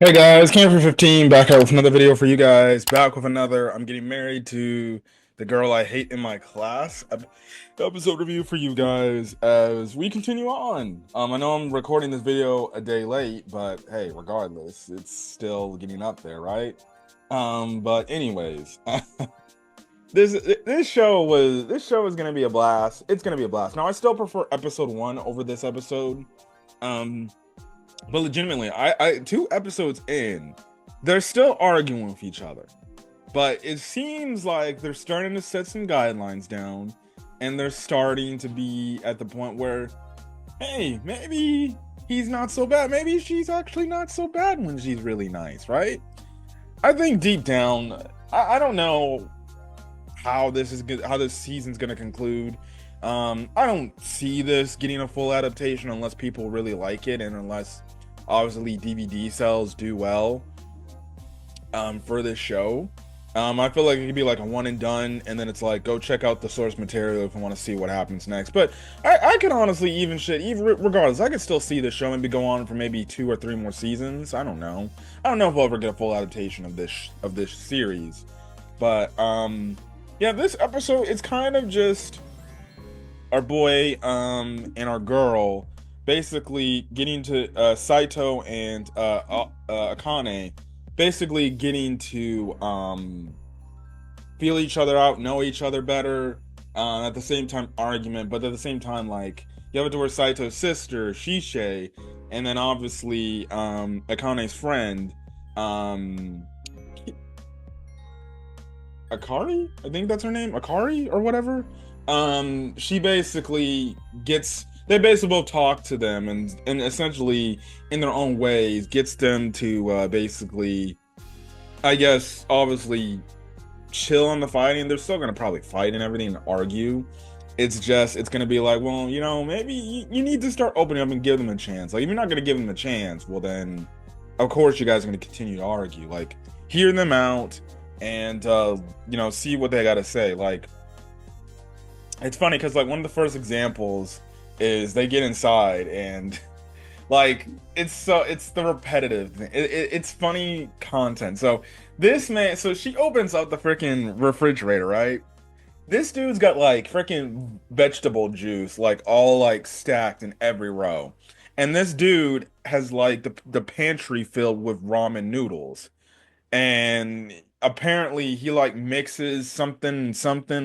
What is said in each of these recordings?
Hey guys, Camper 15 back out with another video for you guys. Back with another I'm getting married to the girl I hate in my class episode review for you guys as we continue on. I know I'm recording this video a day late, but hey, regardless, it's still getting up there, right? But anyways, this show is gonna be a blast. It's gonna be a blast. Now I still prefer episode one over this episode. Um but legitimately, I two episodes in, they're still arguing with each other. But it seems like they're starting to set some guidelines down, and they're starting to be at the point where, hey, maybe he's not so bad. Maybe she's actually not so bad when she's really nice, right? I think deep down, I don't know how this is good, how this season's gonna conclude. I don't see this getting a full adaptation unless people really like it, and unless obviously DVD sales do well for this show. I feel like it could be like a one and done, and then it's like go check out the source material if you want to see what happens next. But I could honestly even regardless, I could still see the show maybe go on for maybe 2 or 3 more seasons. I don't know. I don't know if we'll ever get a full adaptation of this series. But yeah, this episode it's kind of just our boy and our girl basically getting to Saito and Akane basically getting to feel each other out, know each other better, at the same time argument, but at the same time like you have it to where Saito's sister Shisei, and then obviously Akane's friend um Akari, I think that's her name, Akari or whatever. She basically gets they basically both talk to them and essentially in their own ways gets them to basically, I guess, obviously chill on the fighting. They're still gonna probably fight and everything and argue. It's gonna be like, well, maybe you need to start opening up and give them a chance. Like if you're not gonna give them a chance, well then of course you guys are gonna continue to argue. Like hear them out and see what they gotta say. Like it's funny because like one of the first examples is they get inside and like it's the repetitive thing. It's funny content. So this man, so she opens up the freaking refrigerator, right? This dude's got like freaking vegetable juice like all like stacked in every row, and this dude has like the pantry filled with ramen noodles, and apparently he like mixes something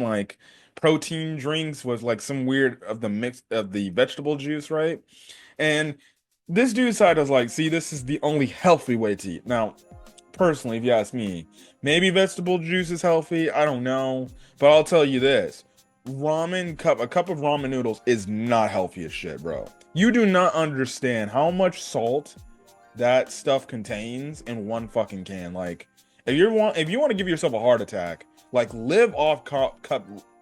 like protein drinks with like some weird of the mix of the vegetable juice, right? And this dude side is like, see, this is the only healthy way to eat. Now, personally, if you ask me, maybe vegetable juice is healthy. I don't know, but I'll tell you this: a cup of ramen noodles is not healthy as shit, bro. You do not understand how much salt that stuff contains in one fucking can. Like, if you want to give yourself a heart attack, like live off cup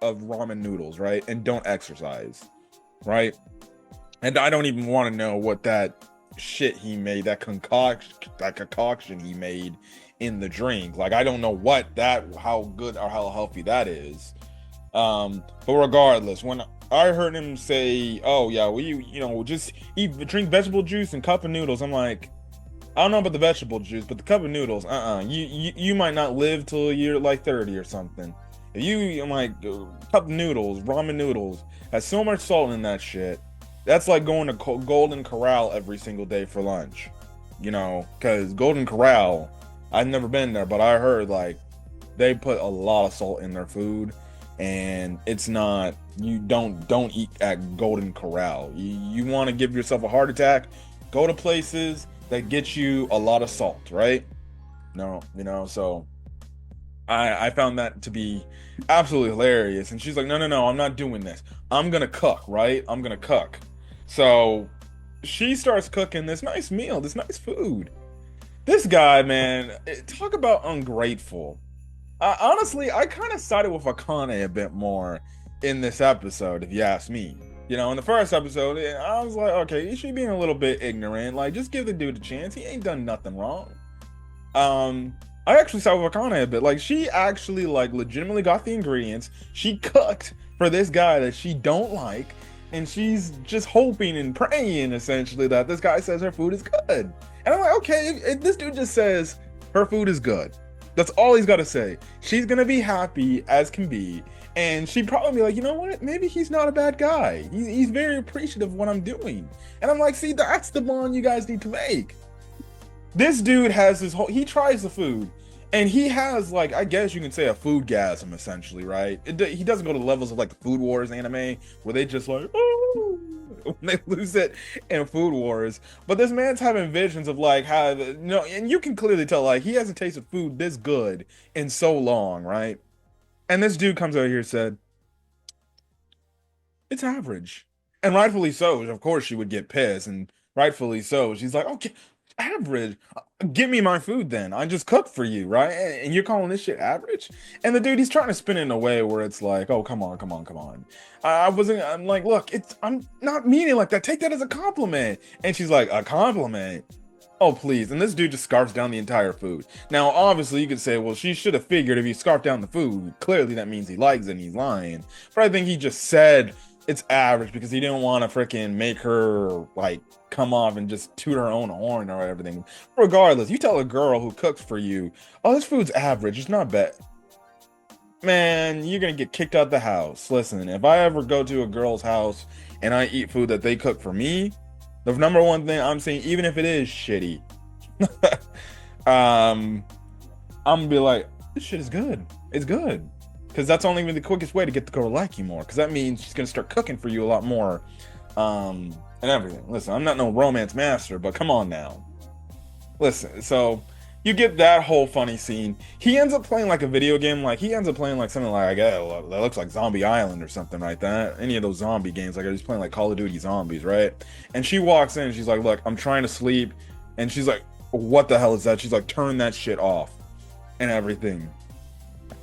of ramen noodles, right? And don't exercise, right? And I don't even want to know what that shit he made, that concoction he made in the drink. Like I don't know how good or how healthy that is. But regardless, when I heard him say, "Oh yeah, well just drink vegetable juice and cup of noodles," I'm like, I don't know about the vegetable juice, but the cup of noodles, you might not live till you're like 30 or something. If I'm like, cup of noodles, ramen noodles, has so much salt in that shit. That's like going to Golden Corral every single day for lunch, because Golden Corral, I've never been there, but I heard like they put a lot of salt in their food, and it's not. You don't eat at Golden Corral. You want to give yourself a heart attack, go to places that get you a lot of salt, right? No, so I found that to be absolutely hilarious. And she's like, no, I'm not doing this. I'm gonna cook, right? I'm gonna cook. So she starts cooking this nice meal, this nice food. This guy, man, talk about ungrateful. Honestly, I kind of sided with Akane a bit more in this episode, if you ask me. In the first episode, I was like, okay, she being a little bit ignorant. Like, just give the dude a chance. He ain't done nothing wrong. I actually sided with Akane a bit. Like, she actually, like, legitimately got the ingredients. She cooked for this guy that she don't like. and she's just hoping and praying essentially that this guy says her food is good. And I'm like, okay, if this dude just says her food is good, that's all he's got to say. She's gonna be happy as can be, and she'd probably be like, you know what? Maybe he's not a bad guy. He's very appreciative of what I'm doing. And I'm like, see, that's the bond you guys need to make. This dude has his whole, he tries the food, and he has, like, I guess you can say a foodgasm essentially, right? He doesn't go to the levels of like the Food Wars anime where they just like, oh, when they lose it in Food Wars. But this man's having visions of like how, you know, and you can clearly tell like he hasn't tasted food this good in so long, right? And this dude comes over here and said, it's average. And rightfully so. Of course, she would get pissed, and rightfully so. She's like, okay, average. Give me my food then. I just cooked for you, right? And you're calling this shit average? And the dude, he's trying to spin it in a way where it's like, oh, come on, come on, come on. I'm like, look, I'm not meaning like that. Take that as a compliment. And she's like, a compliment? Oh, please. And this dude just scarfs down the entire food. Now, obviously, you could say, well, she should have figured if he scarfed down the food, clearly that means he likes it and he's lying. But I think he just said it's average because he didn't want to freaking make her, like, come off and just toot her own horn or everything. Regardless, you tell a girl who cooks for you, oh, this food's average, it's not bad. Man, you're going to get kicked out the house. Listen, if I ever go to a girl's house and I eat food that they cook for me, the number one thing I'm saying, even if it is shitty, I'm gonna be like, this shit is good. It's good. Because that's only the quickest way to get the girl to like you more. Because that means she's gonna start cooking for you a lot more. And everything. Listen, I'm not no romance master, but come on now. Listen, so you get that whole funny scene. He ends up playing like a video game, like he ends up playing like something like, I guess that looks like Zombie Island or something like that. Any of those zombie games, like he's playing like Call of Duty Zombies, right? And she walks in and she's like, look, I'm trying to sleep. And she's like, what the hell is that? She's like, turn that shit off and everything.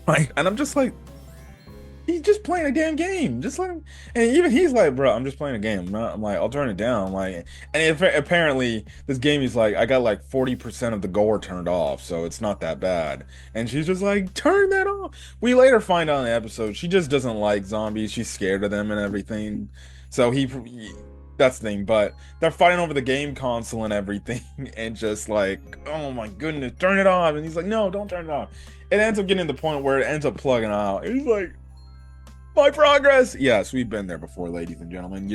Like, and I'm just like, he's just playing a damn game. Just like, and even he's like, bro, I'm just playing a game. I'm like, I'll turn it down. I'm like, and apparently this game is like, I got like 40% of the gore turned off, so it's not that bad. And she's just like, turn that off. We later find out in the episode she just doesn't like zombies. She's scared of them and everything. So that's the thing. But they're fighting over the game console and everything, and just like, oh my goodness, turn it off. And he's like, no, don't turn it off. It ends up getting to the point where it ends up plugging out. He's like, my progress. Yes, we've been there before, ladies and gentlemen.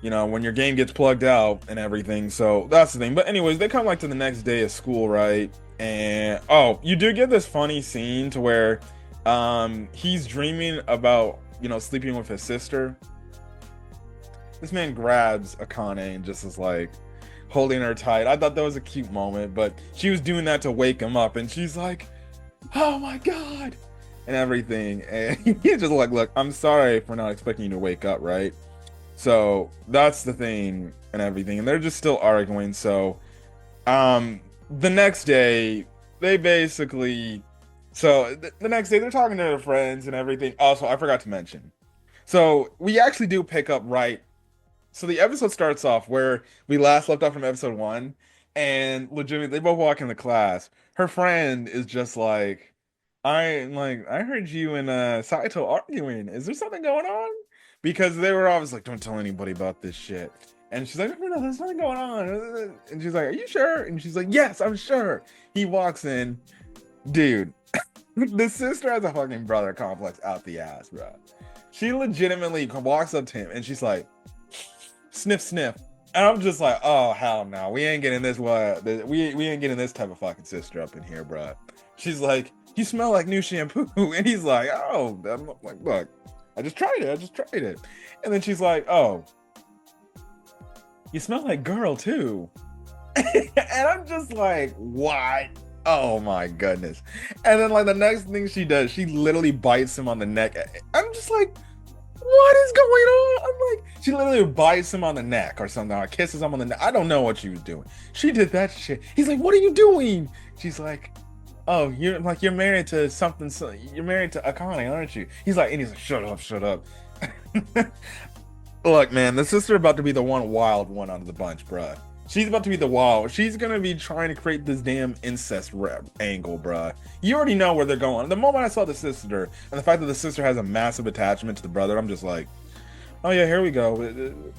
When your game gets plugged out and everything. So that's the thing. But anyways, they come like to the next day of school, right? And you do get this funny scene to where he's dreaming about, sleeping with his sister. This man grabs Akane and just is like holding her tight. I thought that was a cute moment, but she was doing that to wake him up, and she's like, oh my god, and everything. And he's just like, look, I'm sorry for not expecting you to wake up, right? So that's the thing and everything. And they're just still arguing. So the next day, they basically, the next day they're talking to their friends and everything. Also, I forgot to mention. So we actually do pick up right. So the episode starts off where we last left off from episode 1, and legitimately they both walk into class. Her friend is just like, I heard you and Saito arguing. Is there something going on? Because they were always like, don't tell anybody about this shit. And she's like, no, there's nothing going on. And she's like, are you sure? And she's like, yes, I'm sure. He walks in. Dude, the sister has a fucking brother complex out the ass, bro. She legitimately walks up to him and she's like, sniff, sniff. And I'm just like, oh, hell no. We ain't getting this. We ain't getting this type of fucking sister up in here, bro. She's like, you smell like new shampoo. And he's like, oh, I'm like, look, I just tried it. And then she's like, oh, you smell like girl too. And I'm just like, what? Oh my goodness. And then like the next thing she does, she literally bites him on the neck. I'm just like, what is going on? I'm like, she literally bites him on the neck or something, or kisses him on the neck. I don't know what she was doing. She did that shit. He's like, what are you doing? She's like, oh, you're married to something. You're married to Akane, aren't you? He's like, shut up. Look, man, the sister about to be the one wild one out of the bunch, bruh. She's about to be the wild. She's gonna be trying to create this damn incest angle, bruh. You already know where they're going. The moment I saw the sister and the fact that the sister has a massive attachment to the brother, I'm just like, Oh yeah, here we go.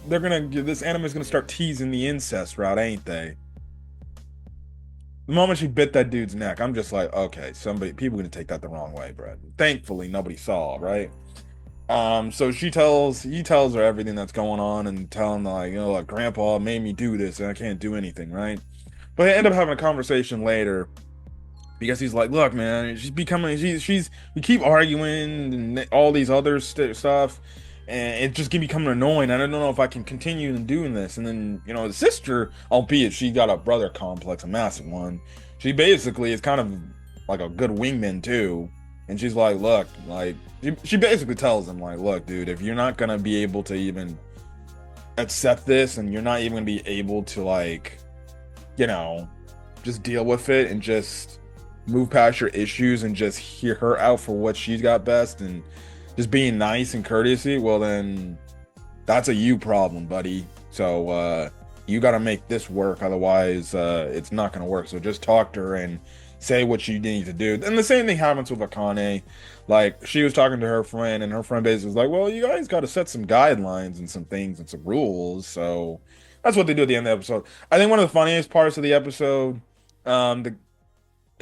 They're gonna this anime's gonna start teasing the incest route, ain't they? The moment she bit that dude's neck, I'm just like, okay, people gonna take that the wrong way, bro. Thankfully, nobody saw, right? So he tells her everything that's going on and telling like, like Grandpa made me do this and I can't do anything, right? But they end up having a conversation later because he's like, look, man, we keep arguing and all these other stuff, and it just keep becoming annoying. I don't know if I can continue doing this. And then, the sister, albeit she got a brother complex, a massive one, she basically is kind of like a good wingman too. And she's like, look, like, she basically tells him, like, look, dude, if you're not gonna be able to even accept this, and you're not even gonna be able to, like, just deal with it and just move past your issues and just hear her out for what she's got best and just being nice and courtesy, well, then that's a you problem, buddy. So you got to make this work, otherwise it's not going to work. So just talk to her and say what you need to do. And the same thing happens with Akane. Like, she was talking to her friend, and her friend basically was like, well, you guys got to set some guidelines and some things and some rules. So that's what they do at the end of the episode. I think one of the funniest parts of the episode, the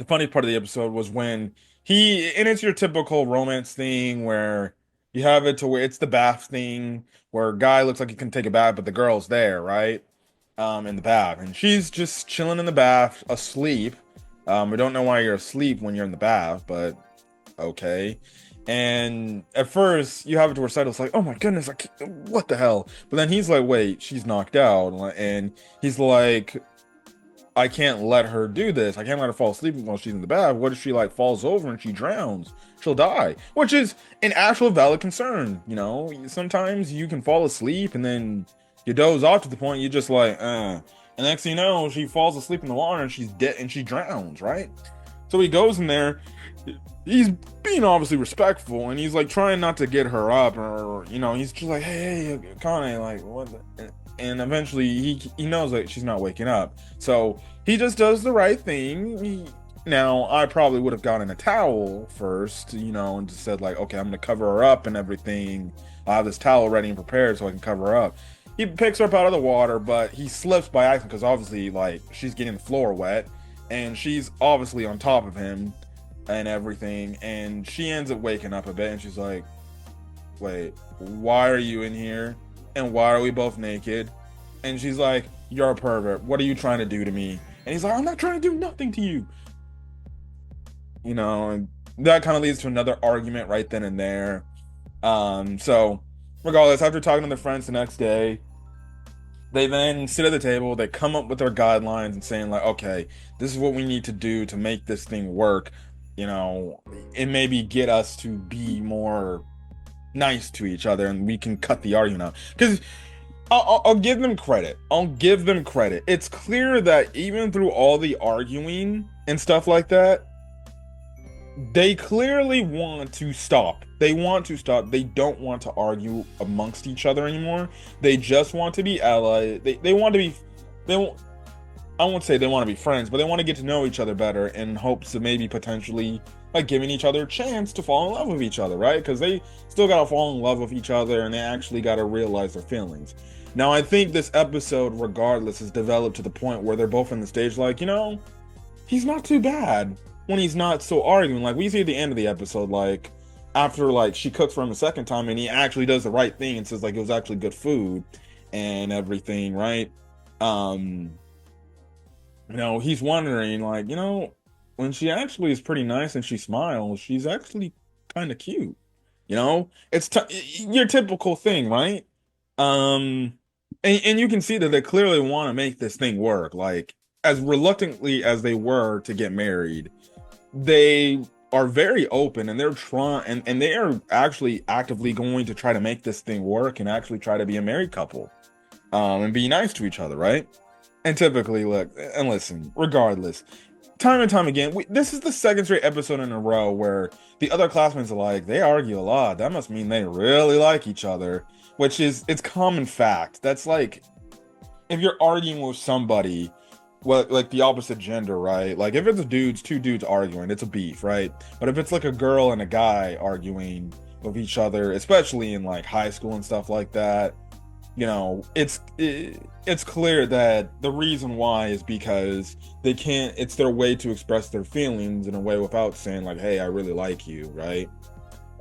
funny part of the episode was when and it's your typical romance thing where you have it to where it's the bath thing where a guy looks like he can take a bath, but the girl's there, right? In the bath, and she's just chilling in the bath, asleep. We don't know why you're asleep when you're in the bath, but okay. And at first, you have it to where Saito's like, "Oh my goodness, what the hell?" But then he's like, "Wait, she's knocked out," and he's like, I can't let her do this. I can't let her fall asleep while she's in the bath. What if she like falls over and she drowns? She'll die, which is an actual valid concern. Sometimes you can fall asleep and then you doze off to the point you're just like, And next thing you know, she falls asleep in the water and she's dead and she drowns, right? So he goes in there. He's being obviously respectful and he's like trying not to get her up, or he's just like, hey, Kane, like what and eventually he knows that she's not waking up, so he just does the right thing. Now I probably would have gotten a towel first, and just said like, okay, I'm gonna cover her up and everything. I have this towel ready and prepared so I can cover her up. He picks her up out of the water, but he slips by accident because obviously like she's getting the floor wet and she's obviously on top of him and everything, and she ends up waking up a bit and she's like, wait, why are you in here? And why are we both naked? And she's like, you're a pervert. What are you trying to do to me? And he's like, I'm not trying to do nothing to you. And that kind of leads to another argument right then and there. So regardless, after talking to their friends the next day, they then sit at the table, they come up with their guidelines and saying like, okay, this is what we need to do to make this thing work, and maybe get us to be more nice to each other and we can cut the argument out. Because I'll give them credit. It's clear that even through all the arguing and stuff like that, they clearly want to stop. They don't want to argue amongst each other anymore. They just want to be allies. They want to be, I won't say they want to be friends, but they want to get to know each other better in hopes of maybe potentially like giving each other a chance to fall in love with each other, right? Because they still gotta fall in love with each other and they actually gotta realize their feelings. Now, I think this episode, regardless, is developed to the point where they're both in the stage like, he's not too bad when he's not so arguing. Like we see at the end of the episode, like after like she cooks for him a second time and he actually does the right thing and says like it was actually good food and everything, right? He's wondering like, when she actually is pretty nice and she smiles, she's actually kind of cute. It's your typical thing, right? And you can see that they clearly want to make this thing work. Like, as reluctantly as they were to get married, they are very open and they're trying, and they are actually actively going to try to make this thing work and actually try to be a married couple, and be nice to each other, right? And typically, look, and listen, regardless, time and time again, this is the second straight episode in a row where the other classmates are like, they argue a lot. That must mean they really like each other, which is, it's common fact. That's like, if you're arguing with somebody, well, like the opposite gender, right? Like if it's two dudes arguing, it's a beef, right? But if it's like a girl and a guy arguing, with each other, especially in like high school and stuff like that. It's clear that the reason why is because they can't. It's their way to express their feelings in a way without saying like, "Hey, I really like you," right?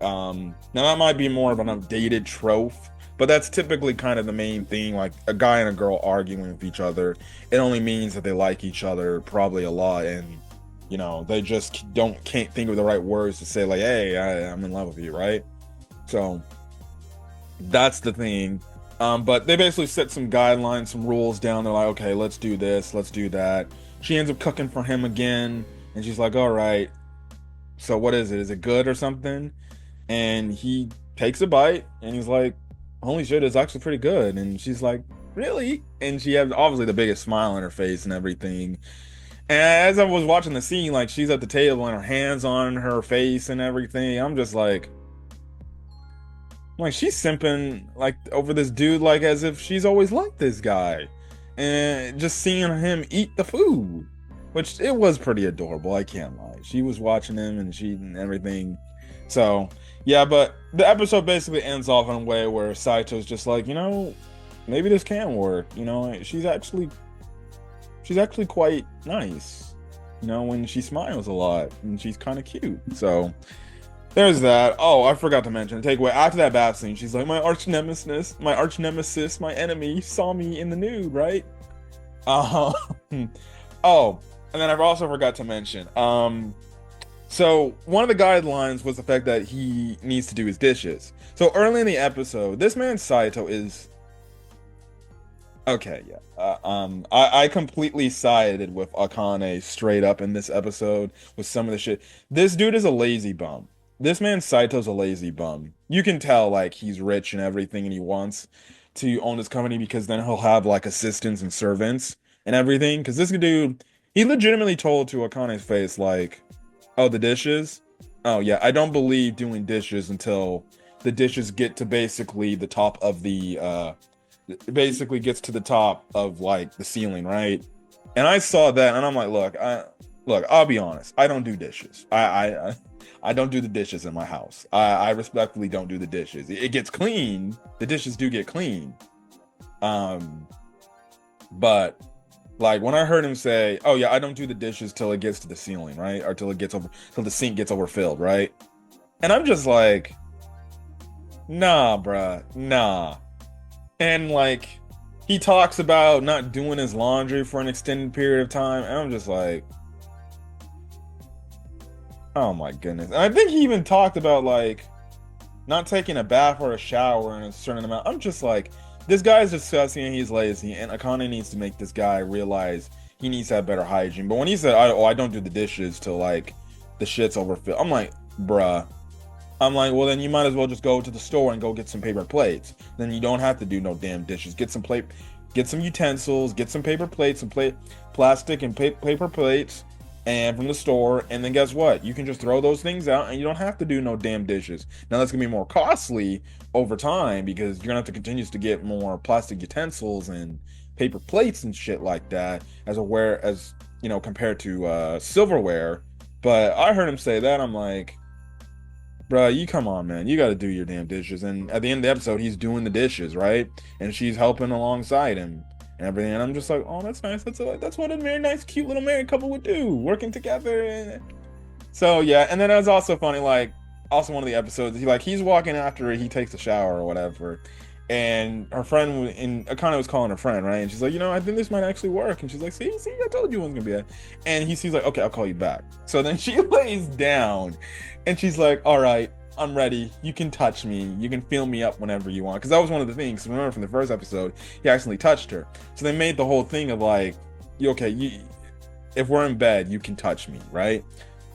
Now that might be more of an outdated trope, but that's typically kind of the main thing. Like a guy and a girl arguing with each other, it only means that they like each other probably a lot, and they just can't think of the right words to say like, "Hey, I'm in love with you," right? So that's the thing. But they basically set some guidelines, some rules down. They're like, okay, let's do this, let's do that. She ends up cooking for him again, and she's like, all right, so what is it? Is it good or something? And he takes a bite, and he's like, holy shit, it's actually pretty good. And she's like, really? And she has obviously the biggest smile on her face and everything. And as I was watching the scene, like she's at the table and her hands on her face and everything, I'm just like she's simping like over this dude like as if she's always liked this guy. And just seeing him eat the food, which it was pretty adorable, I can't lie. She was watching him and she and everything. So yeah, but the episode basically ends off in a way where Saito's just like, maybe this can work. She's actually quite nice. When she smiles a lot and she's kind of cute. So there's that. Oh, I forgot to mention. Takeaway after that bath scene, she's like, my arch nemesis, my enemy saw me in the nude, right? Uh, oh, and then I also forgot to mention. So one of the guidelines was the fact that he needs to do his dishes. So early in the episode, this man Saito is okay. Yeah. I completely sided with Akane straight up in this episode with some of the shit. This dude is a lazy bum. This man Saito's a lazy bum. You can tell like he's rich and everything and he wants to own his company because then he'll have like assistants and servants and everything. Because this dude, he legitimately told to Akane's face like, "Oh, the dishes? Oh yeah, I don't believe doing dishes until the dishes get to basically the top of the it basically gets to the top of like the ceiling, right?" And I saw that and I'm like, look, I'll be honest. I don't do dishes. I don't do the dishes in my house. I respectfully don't do the dishes. It gets clean. The dishes do get clean. But like when I heard him say, "Oh yeah, I don't do the dishes till it gets to the ceiling, right? Or till the sink gets overfilled, right?" And I'm just like, nah, bruh, nah. And like he talks about not doing his laundry for an extended period of time, and I'm just like, oh my goodness. And I think he even talked about like not taking a bath or a shower in a certain amount. I'm just like, this guy is disgusting and he's lazy, and Akane needs to make this guy realize he needs to have better hygiene. But when he said, I don't do the dishes till like the shit's overfilled, I'm like, bruh. I'm like, well, then you might as well just go to the store and go get some paper plates. Then you don't have to do no damn dishes. Get some utensils, get some paper plates, some plastic and paper plates, and from the store. And then guess what? You can just throw those things out, and you don't have to do no damn dishes. Now that's gonna be more costly over time because you're gonna have to continue to get more plastic utensils and paper plates and shit like that compared to silverware. But I heard him say that. I'm like, bro, you come on, man. You got to do your damn dishes. And at the end of the episode, he's doing the dishes, right? And she's helping alongside him and everything. And I'm just like, oh, that's nice. That's what a very nice, cute little married couple would do, working together. And so yeah. And then it was also funny, like, also one of the episodes, he's walking after he takes a shower or whatever. And her friend and Akane was calling her friend, right? And she's like, I think this might actually work. And she's like, see, I told you it wasn't gonna be that. And he's like, okay, I'll call you back. So then she lays down and she's like, all right, I'm ready. You can touch me. You can feel me up whenever you want. Because that was one of the things. Remember from the first episode, he accidentally touched her. So they made the whole thing of like, if we're in bed, you can touch me, right?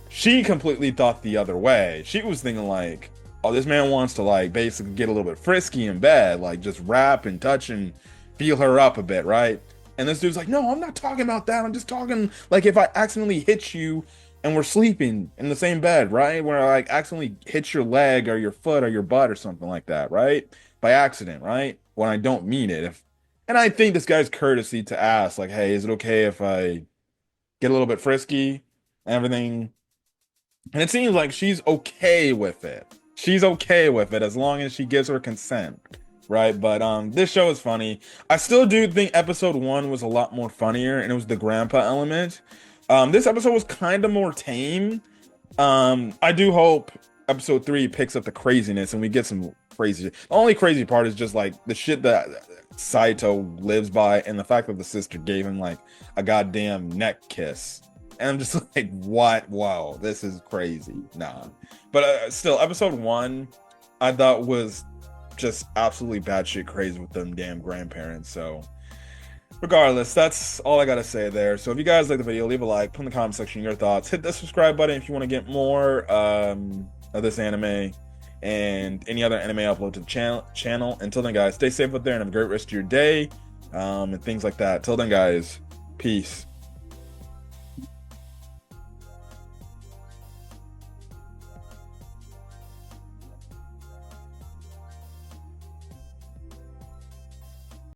She completely thought the other way. She was thinking like, oh, this man wants to like basically get a little bit frisky in bed, like just wrap and touch and feel her up a bit, right? And this dude's like, no, I'm not talking about that. I'm just talking like if I accidentally hit you and we're sleeping in the same bed, right? Where I like accidentally hit your leg or your foot or your butt or something like that, right? By accident, right? When I don't mean it. And I think this guy's courtesy to ask, like, hey, is it okay if I get a little bit frisky and everything? And it seems like she's okay with it. she's okay with it as long as she gives her consent, right? But this show is funny. I still do think episode one was a lot more funnier, and it was the grandpa element. This episode was kind of more tame. I do hope episode three picks up the craziness and we get some crazy. The only crazy part is just like the shit that Saito lives by, and the fact that the sister gave him like a goddamn neck kiss. And I'm just like, what? Wow, this is crazy. Nah, but still, episode one, I thought was just absolutely batshit crazy with them damn grandparents. So, regardless, that's all I gotta say there. So, if you guys like the video, leave a like, put in the comment section your thoughts, hit the subscribe button if you want to get more of this anime and any other anime upload to the channel. Until then, guys, stay safe out there and have a great rest of your day, and things like that. Till then, guys, peace.